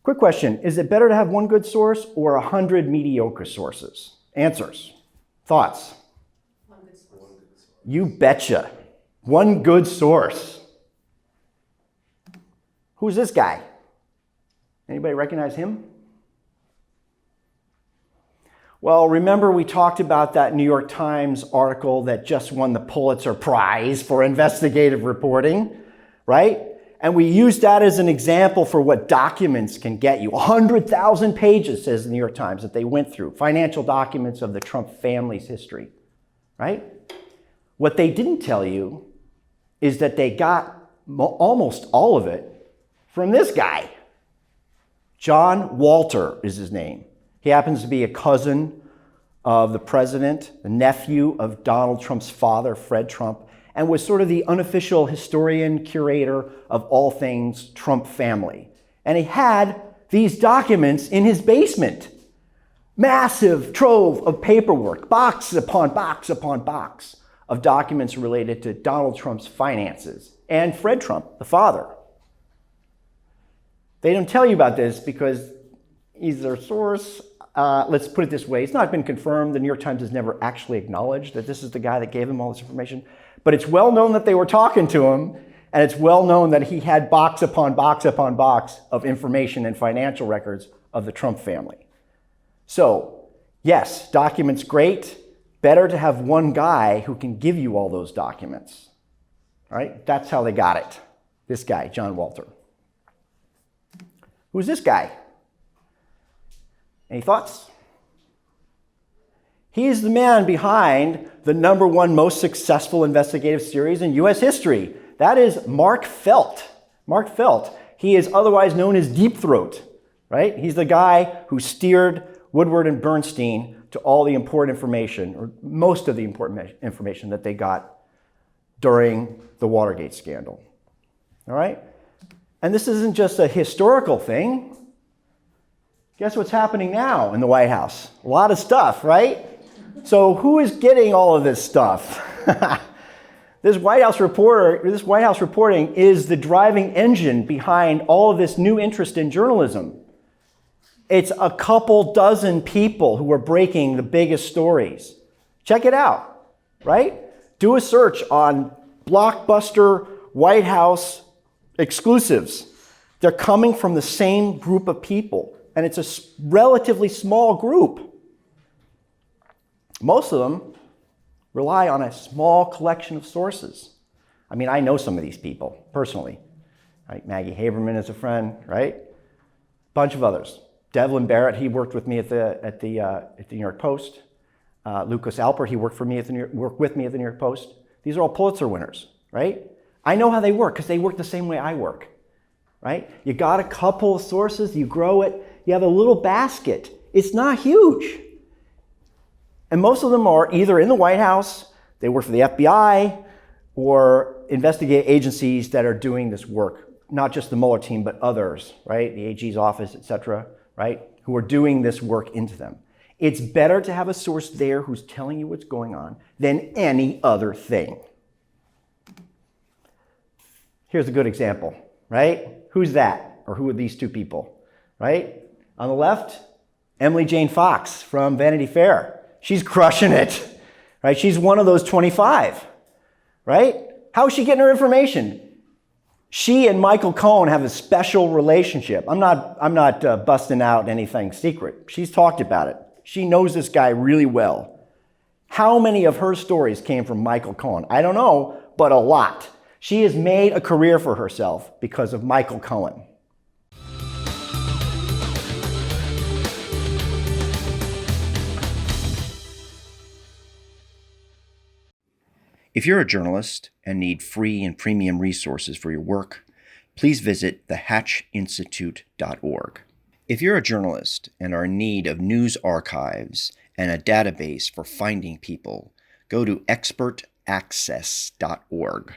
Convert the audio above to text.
Quick question, is it better to have one good source or 100 mediocre sources? Answers, thoughts? One good source. You betcha. One good source. Who's this guy? Anybody recognize him? Well, remember we talked about that New York Times article that just won the Pulitzer Prize for investigative reporting, right? And we used that as an example for what documents can get you. 100,000 pages, says the New York Times, that they went through. Financial documents of the Trump family's history, right? What they didn't tell you is that they got almost all of it from this guy. John Walter is his name. He happens to be a cousin of the president, the nephew of Donald Trump's father, Fred Trump, and was sort of the unofficial historian, curator of all things Trump family. And he had these documents in his basement. Massive trove of paperwork, box upon box upon box of documents related to Donald Trump's finances and Fred Trump, the father. They don't tell you about this because he's their source. Let's put it this way. It's not been confirmed. The New York Times has never actually acknowledged that this is the guy that gave them all this information. But it's well known that they were talking to him, and it's well known that he had box upon box upon box of information and financial records of the Trump family. So, yes, documents great. Better to have one guy who can give you all those documents. All right? That's how they got it. This guy, John Walter. Who's this guy? Any thoughts? He is the man behind the #1 most successful investigative series in U.S. history. That is Mark Felt. Mark Felt. He is otherwise known as Deep Throat, right? He's the guy who steered Woodward and Bernstein to all the important information, or most of the important information that they got during the Watergate scandal. All right? And this isn't just a historical thing. Guess what's happening now in the White House? A lot of stuff, right? So who is getting all of this stuff? This White House reporting is the driving engine behind all of this new interest in journalism. It's a couple dozen people who are breaking the biggest stories. Check it out, right? Do a search on blockbuster White House exclusives. They're coming from the same group of people, and it's a relatively small group. Most of them rely on a small collection of sources. I mean, I know some of these people personally. Right? Maggie Haberman is a friend, right? A bunch of others. Devlin Barrett, he worked with me at the New York Post. Lucas Alpert, he worked with me at the New York Post. These are all Pulitzer winners, right? I know how they work because they work the same way I work, right? You got a couple of sources, you grow it, you have a little basket. It's not huge. And most of them are either in the White House, they work for the FBI, or investigative agencies that are doing this work. Not just the Mueller team, but others, right? The AG's office, et cetera, right? Who are doing this work into them. It's better to have a source there who's telling you what's going on than any other thing. Here's a good example, right? Who's that? Or who are these two people, right? On the left, Emily Jane Fox from Vanity Fair. She's crushing it, right? She's one of those 25, right? How is she getting her information? She and Michael Cohen have a special relationship. I'm not busting out anything secret. She's talked about it. She knows this guy really well. How many of her stories came from Michael Cohen? I don't know, but a lot. She has made a career for herself because of Michael Cohen. If you're a journalist and need free and premium resources for your work, please visit thehatchinstitute.org. If you're a journalist and are in need of news archives and a database for finding people, go to expertaccess.org.